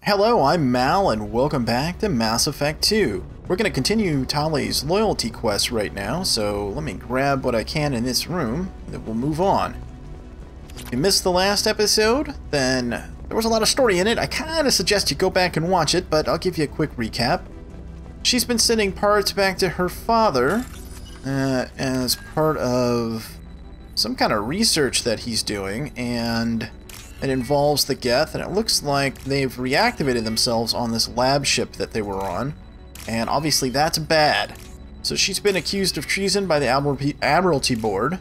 Hello, I'm Mal, and welcome back to Mass Effect 2. We're going to continue Tali's loyalty quest right now, so let me grab what I can in this room, and then we'll move on. If you missed the last episode, then there was a lot of story in it. I kind of suggest you go back and watch it, but I'll give you a quick recap. She's been sending parts back to her father as part of some kind of research that he's doing, and it involves the Geth, and it looks like they've reactivated themselves on this lab ship that they were on, and obviously that's bad. So she's been accused of treason by the Admiralty Board,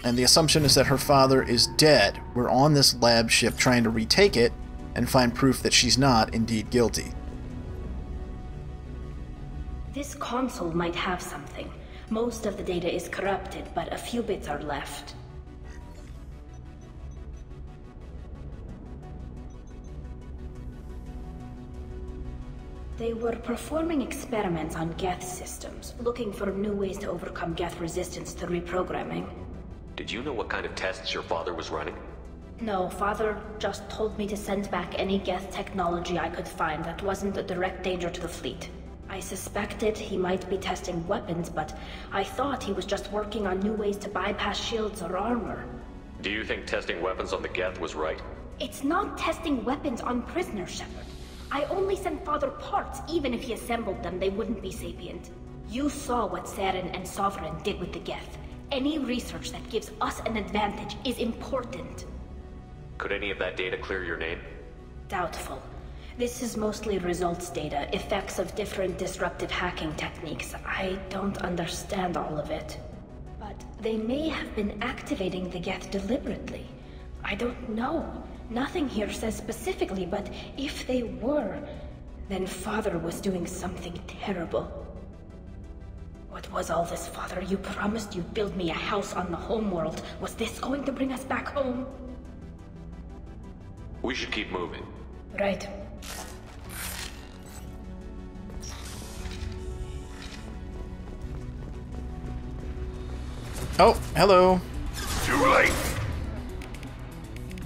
and the assumption is that her father is dead. We're on this lab ship trying to retake it and find proof that she's not indeed guilty. This console might have something. Most of the data is corrupted, but a few bits are left. They were performing experiments on Geth systems, looking for new ways to overcome Geth resistance to reprogramming. Did you know what kind of tests your father was running? No, Father just told me to send back any Geth technology I could find that wasn't a direct danger to the fleet. I suspected he might be testing weapons, but I thought he was just working on new ways to bypass shields or armor. Do you think testing weapons on the Geth was right? It's not testing weapons on prisoners, Shepard. I only sent Father parts. Even if he assembled them, they wouldn't be sapient. You saw what Saren and Sovereign did with the Geth. Any research that gives us an advantage is important. Could any of that data clear your name? Doubtful. This is mostly results data, effects of different disruptive hacking techniques. I don't understand all of it. But they may have been activating the Geth deliberately. I don't know. Nothing here says specifically, but if they were, then Father was doing something terrible. What was all this, Father? You promised you'd build me a house on the homeworld. Was this going to bring us back home? We should keep moving. Right. Oh, hello. Too late!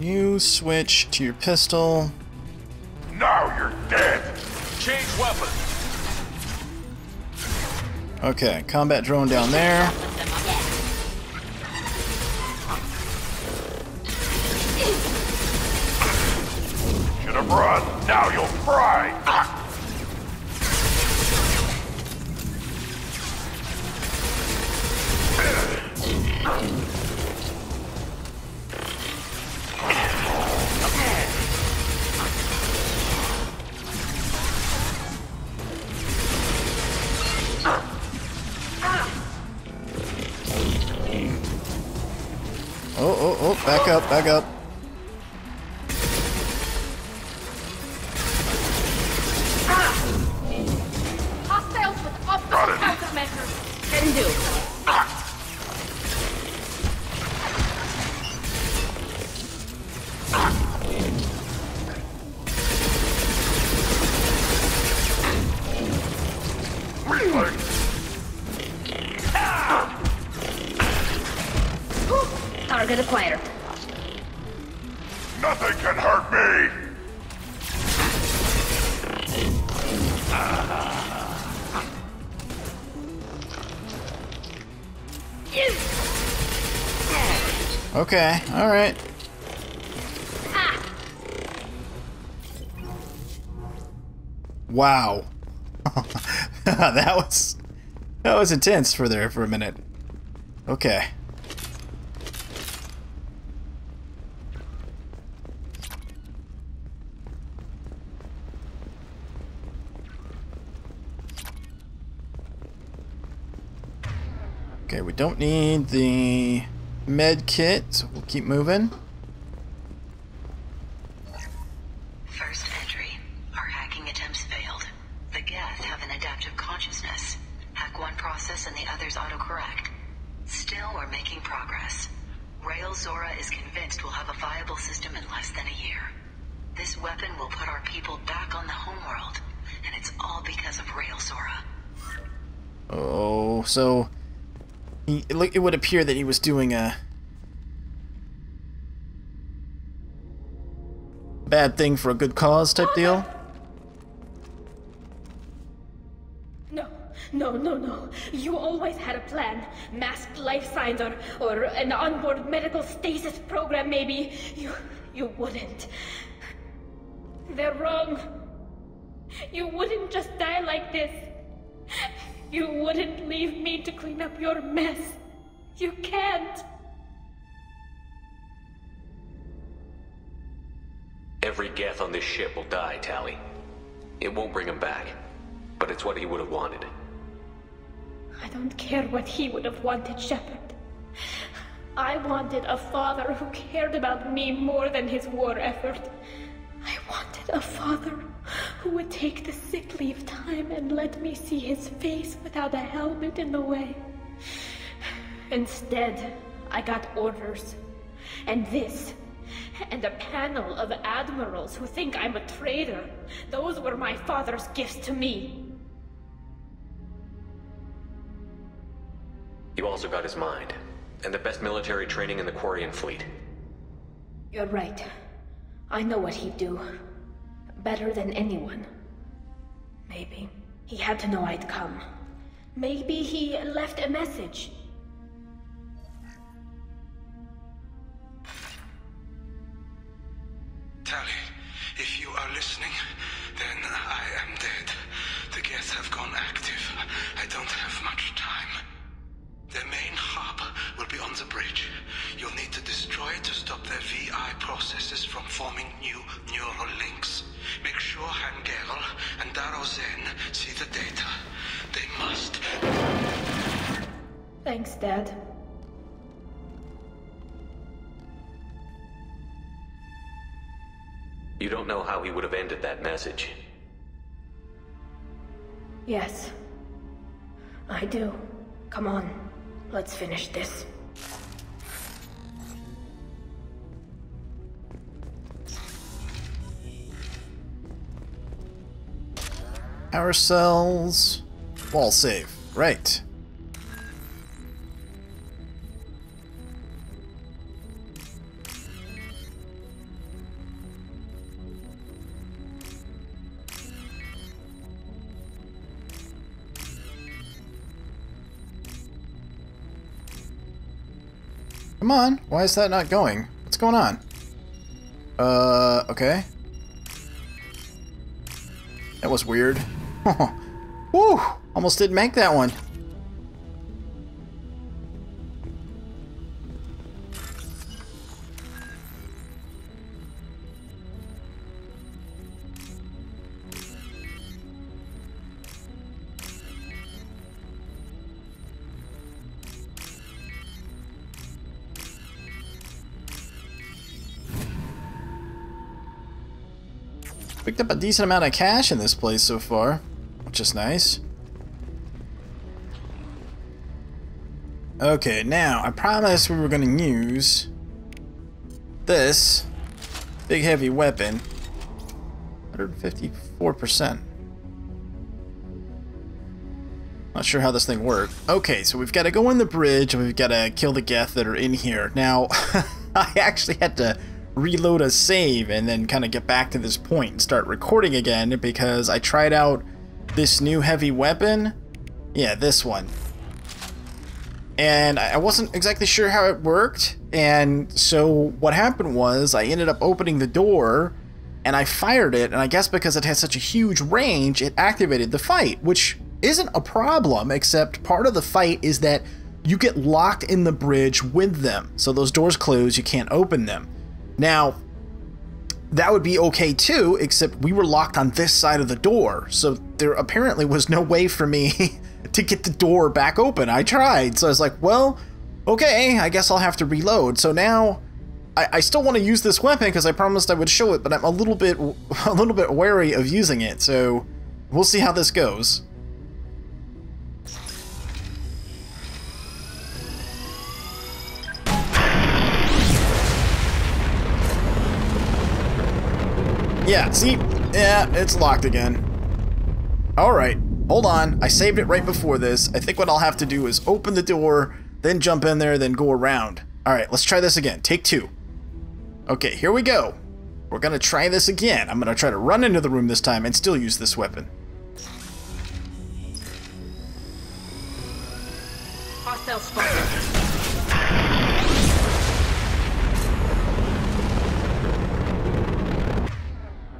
You switch to your pistol. Now you're dead! Change weapon! Okay, combat drone down there. Should have run, now you'll fry! Oh, back up, back up. Hostiles with optimal countermeasures. Can do. Target acquired. Nothing can hurt me! Okay, alright. Wow. that was intense for a minute. Okay. Okay, we don't need the med kit, so we'll keep moving. First entry. Our hacking attempts failed. The Geth have an adaptive consciousness. Hack one process and the others autocorrect. Still, we're making progress. Rail Zora is convinced we'll have a viable system in less than a year. This weapon will put our people back on the homeworld, and it's all because of Rail Zora. Oh, so it would appear that he was doing a bad thing for a good cause type deal? No. You always had a plan. Masked life signs or an onboard medical stasis program maybe. You wouldn't. They're wrong. You wouldn't just die like this. You wouldn't leave me to clean up your mess. You can't. Every Geth on this ship will die, Tali. It won't bring him back, but it's what he would have wanted. I don't care what he would have wanted, Shepard. I wanted a father who cared about me more than his war effort. I wanted a father who would take the sick leave time and let me see his face without a helmet in the way. Instead, I got orders. And this. And a panel of admirals who think I'm a traitor. Those were my father's gifts to me. You also got his mind, and the best military training in the Quarian fleet. You're right. I know what he'd do. Better than anyone. Maybe he had to know I'd come. Maybe he left a message. Tali, if you are listening, then I am dead. The Geth have gone active. I don't have much time. The main hub will be on the bridge. You'll need to destroy it to stop their VI processes from forming new neural links. Make sure Hangerel and Darozen see the data. They must. Thanks, Dad. You don't know how he would have ended that message. Yes. I do. Come on. Let's finish this. Power cells. Wall save. Right. Come on, why is that not going? What's going on? Okay. That was weird. Woo! Almost didn't make that one. Picked up a decent amount of cash in this place so far, which is nice. Okay, now, I promised we were going to use this big heavy weapon. 154%. Not sure how this thing worked. Okay, so we've got to go in the bridge and we've got to kill the Geth that are in here. Now, I actually had to reload a save and then kind of get back to this point and start recording again because I tried out this new heavy weapon. Yeah, this one. And I wasn't exactly sure how it worked, and so what happened was I ended up opening the door and I fired it, and I guess because it has such a huge range, it activated the fight, which isn't a problem, except part of the fight is that you get locked in the bridge with them. So those doors close, you can't open them. Now, that would be okay too, except we were locked on this side of the door, so there apparently was no way for me to get the door back open. I tried, so I was like, well, okay, I guess I'll have to reload. So now, I still want to use this weapon because I promised I would show it, but I'm a little bit wary of using it, so we'll see how this goes. Yeah, see? Yeah, it's locked again. Alright, hold on. I saved it right before this. I think what I'll have to do is open the door, then jump in there, then go around. Alright, let's try this again. Take two. Okay, here we go. We're gonna try this again. I'm gonna try to run into the room this time and still use this weapon. Hostile spotted.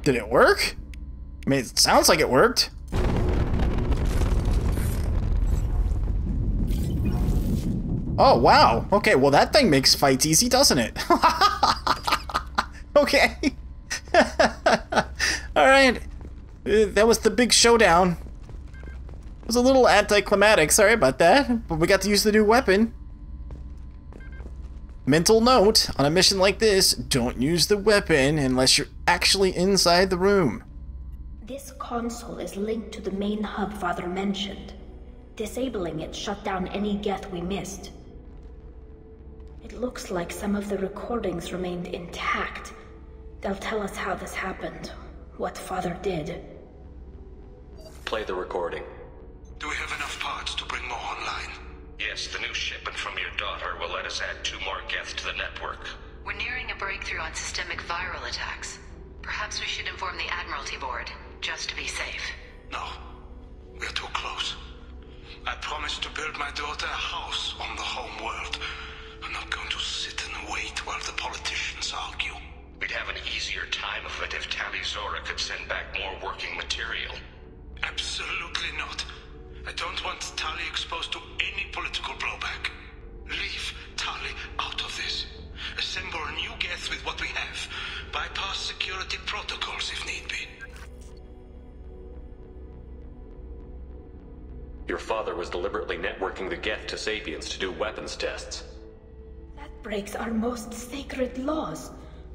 Did it work? I mean, it sounds like it worked. Oh, wow. Okay, well that thing makes fights easy, doesn't it? Okay. Alright. That was the big showdown. It was a little anticlimactic, sorry about that. But we got to use the new weapon. Mental note, on a mission like this, don't use the weapon unless you're actually inside the room. This console is linked to the main hub Father mentioned. Disabling it shut down any Geth we missed. It looks like some of the recordings remained intact. They'll tell us how this happened, what Father did. Play the recording. Do we have enough parts to bring more online? Yes, the new shipment from your daughter will let us add 2 more Geth to the network. We're nearing a breakthrough on systemic viral attacks. Perhaps we should inform the Admiralty Board, just to be safe. No. We're too close. I promised to build my daughter a house on the home world. I'm not going to sit and wait while the politicians argue. We'd have an easier time of it if Tali Zora could send back more working material. Absolutely not. I don't want Tali exposed to any political blowback. Leave Tali out of this. Assemble a new Geth with what we have. Bypass security protocols if need be. Your father was deliberately networking the Geth to Sapiens to do weapons tests. That breaks our most sacred laws.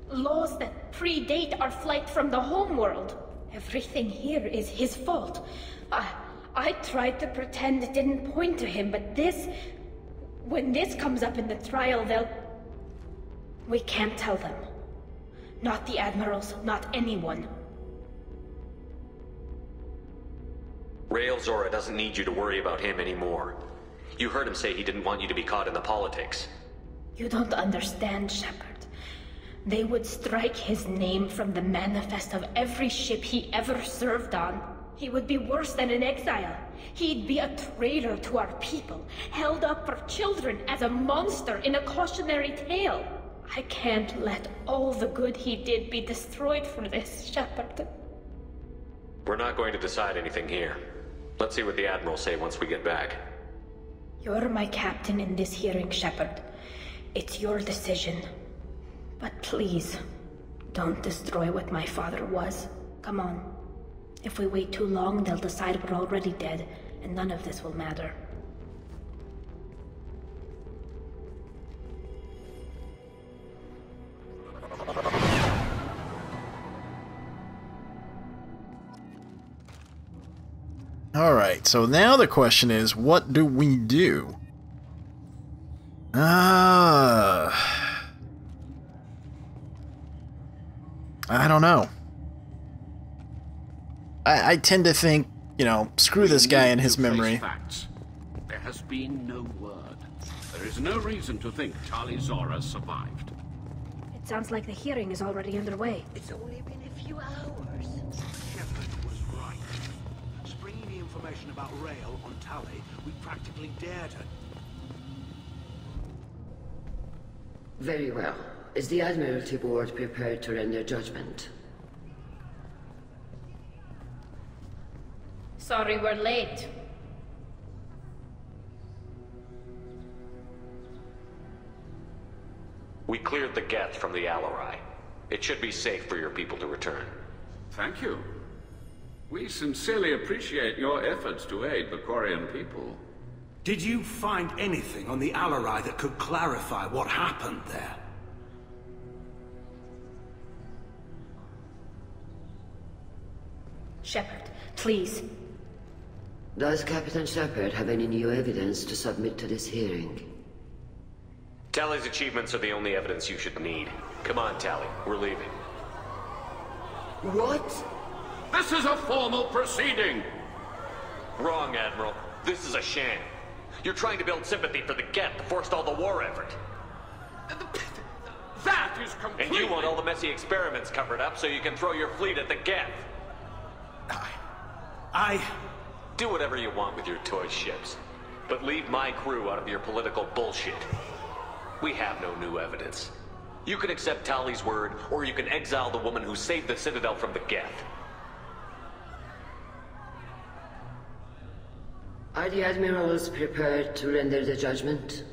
Laws that predate our flight from the homeworld. Everything here is his fault. I tried to pretend it didn't point to him, but this... When this comes up in the trial, they'll... We can't tell them. Not the admirals, not anyone. Rael Zora doesn't need you to worry about him anymore. You heard him say he didn't want you to be caught in the politics. You don't understand, Shepard. They would strike his name from the manifest of every ship he ever served on. He would be worse than an exile. He'd be a traitor to our people, held up for children as a monster in a cautionary tale. I can't let all the good he did be destroyed for this, Shepard. We're not going to decide anything here. Let's see what the Admirals say once we get back. You're my captain in this hearing, Shepard. It's your decision. But please, don't destroy what my father was. Come on. If we wait too long, they'll decide we're already dead, and none of this will matter. Alright, so now the question is, what do we do? I don't know. I tend to think, you know, screw this guy and his memory. Facts. There has been no word. There is no reason to think Tali Zora survived. It sounds like the hearing is already underway. It's only been a few hours. Shepard was right. Springing the information about Rael on Tali, we practically dared her. Very well. Is the Admiralty Board prepared to render judgment? Sorry we're late. We cleared the Geth from the Alarai. It should be safe for your people to return. Thank you. We sincerely appreciate your efforts to aid the Quarian people. Did you find anything on the Alarai that could clarify what happened there? Shepard, please. Does Captain Shepard have any new evidence to submit to this hearing? Tali's achievements are the only evidence you should need. Come on, Tali. We're leaving. What? This is a formal proceeding! Wrong, Admiral. This is a sham. You're trying to build sympathy for the Geth to forestall the war effort. that is complete. And you want all the messy experiments covered up so you can throw your fleet at the Geth. Do whatever you want with your toy ships, but leave my crew out of your political bullshit. We have no new evidence. You can accept Tali's word, or you can exile the woman who saved the Citadel from the Geth. Are the admirals prepared to render the judgment?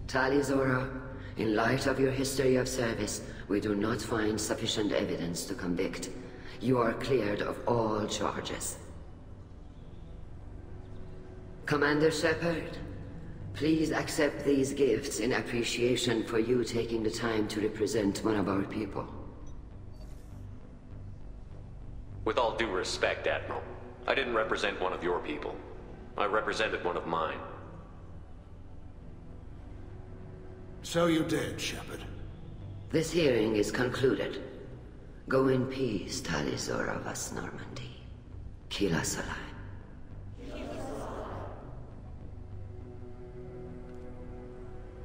Tali Zora, in light of your history of service, we do not find sufficient evidence to convict. You are cleared of all charges. Commander Shepard, please accept these gifts in appreciation for you taking the time to represent one of our people. With all due respect, Admiral, I didn't represent one of your people. I represented one of mine. So you did, Shepard. This hearing is concluded. Go in peace, Talis Zora vas Normandy. Kila Salai.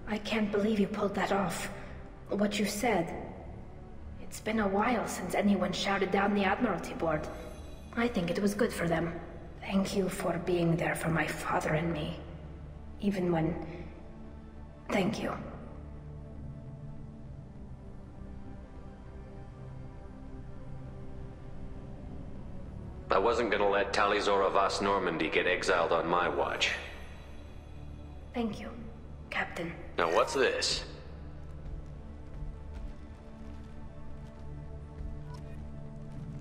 I can't believe you pulled that off. What you said. It's been a while since anyone shouted down the Admiralty Board. I think it was good for them. Thank you for being there for my father and me. Even when... Thank you. I wasn't gonna let Talis vas Normandy get exiled on my watch. Thank you, Captain. Now what's this?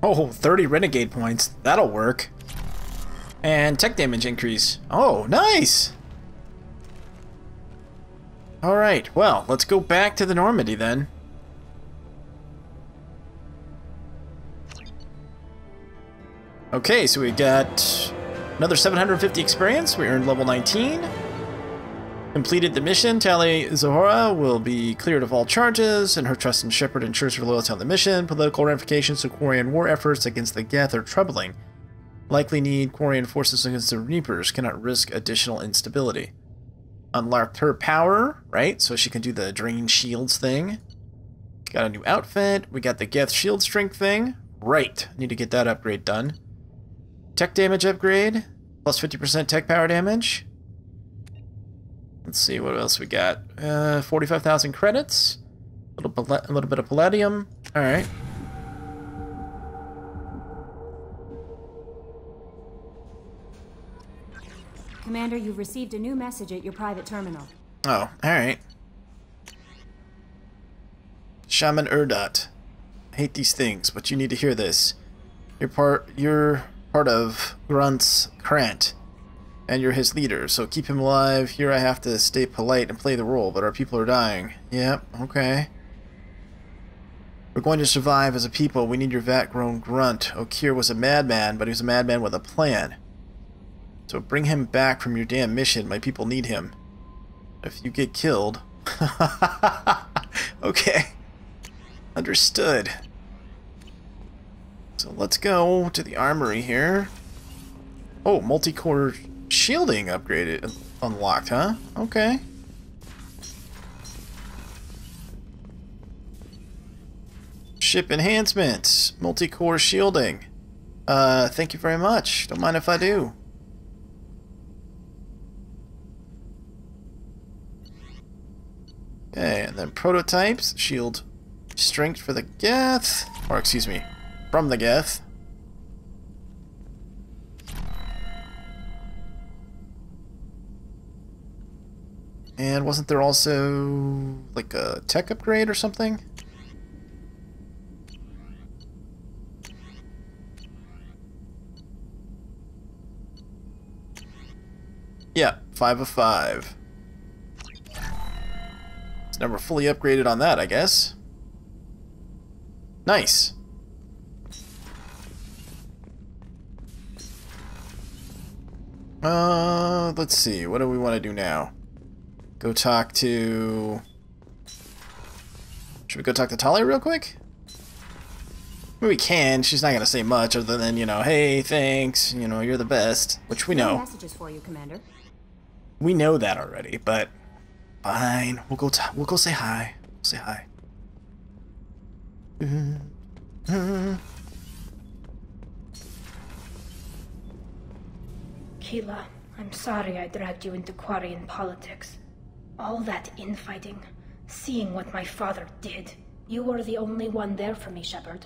Oh, 30 renegade points. That'll work. And tech damage increase. Oh, nice! Alright, well, let's go back to the Normandy then. Okay, so we got another 750 experience. We earned level 19. Completed the mission. Tali Zora will be cleared of all charges, and her trust in Shepard ensures her loyalty on the mission. Political ramifications of Quarian war efforts against the Geth are troubling. Likely need Quarian forces against the Reapers. Cannot risk additional instability. Unlocked her power, right? So she can do the drain shields thing. Got a new outfit. We got the Geth shield strength thing. Right. Need to get that upgrade done. Tech damage upgrade. Plus 50% tech power damage. Let's see what else we got. 45,000 credits. A little bit of palladium. All right. Commander, you've received a new message at your private terminal. Oh, all right. Shaman Urdot. Hate these things, but you need to hear this. You're part of Grunt's Krant, and you're his leader, so keep him alive. Here I have to stay polite and play the role, but our people are dying. Yep, okay. We're going to survive as a people. We need your vat-grown Grunt. Okir was a madman, but he was a madman with a plan. So bring him back from your damn mission. My people need him. If you get killed... Okay. Understood. So let's go to the armory here. Oh, multi-core shielding upgraded, unlocked, huh? Okay. Ship enhancements, multi-core shielding. Thank you very much. Don't mind if I do. Okay, and then prototypes, shield strength for the Geth, or excuse me, from the Geth. And wasn't there also like a tech upgrade or something? Yeah, 5 of 5. Now we're fully upgraded on that, I guess. Nice. Let's see. What do we want to do now? Go talk to... Should we go talk to Tali real quick? I mean, we can. She's not going to say much other than, you know, hey, thanks, you know, you're the best. Which we know. Messages for you, Commander. We know that already, but fine. We'll go say hi. Say hi. Keela, I'm sorry I dragged you into Quarian politics. All that infighting, seeing what my father did. You were the only one there for me, Shepard.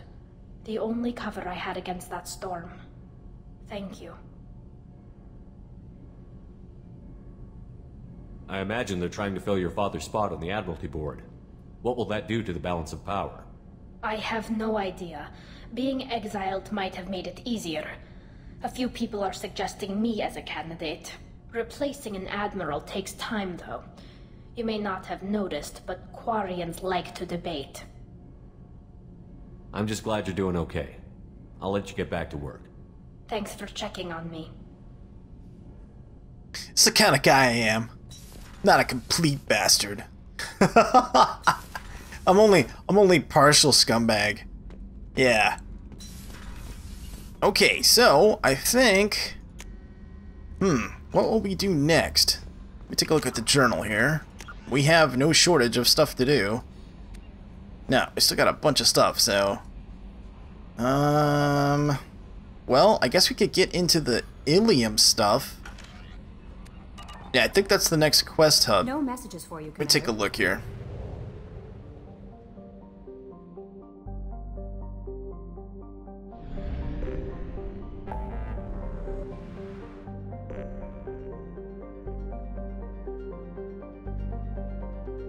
The only cover I had against that storm. Thank you. I imagine they're trying to fill your father's spot on the Admiralty Board. What will that do to the balance of power? I have no idea. Being exiled might have made it easier. A few people are suggesting me as a candidate. Replacing an admiral takes time, though. You may not have noticed, but Quarians like to debate. I'm just glad you're doing okay. I'll let you get back to work. Thanks for checking on me. It's the kind of guy I am. Not a complete bastard. I'm only partial scumbag. Yeah. Okay, so I think what will we do next? Let me take a look at the journal here. We have no shortage of stuff to do. No, we still got a bunch of stuff, so well, I guess we could get into the Ilium stuff. Yeah, I think that's the next quest hub. No messages for you, Commander. Let me take a look here.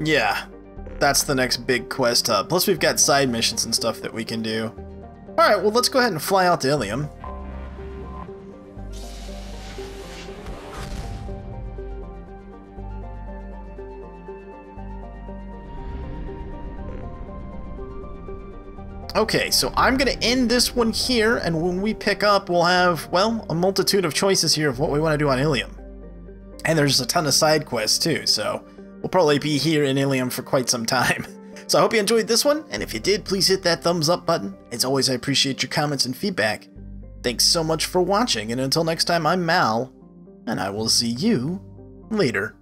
Yeah, that's the next big quest hub. Plus we've got side missions and stuff that we can do. Alright, well let's go ahead and fly out to Ilium. Okay, so I'm going to end this one here, and when we pick up, we'll have, well, a multitude of choices here of what we want to do on Ilium. And there's a ton of side quests too, so we'll probably be here in Ilium for quite some time. So I hope you enjoyed this one, and if you did, please hit that thumbs up button. As always, I appreciate your comments and feedback. Thanks so much for watching, and until next time, I'm Mal, and I will see you later.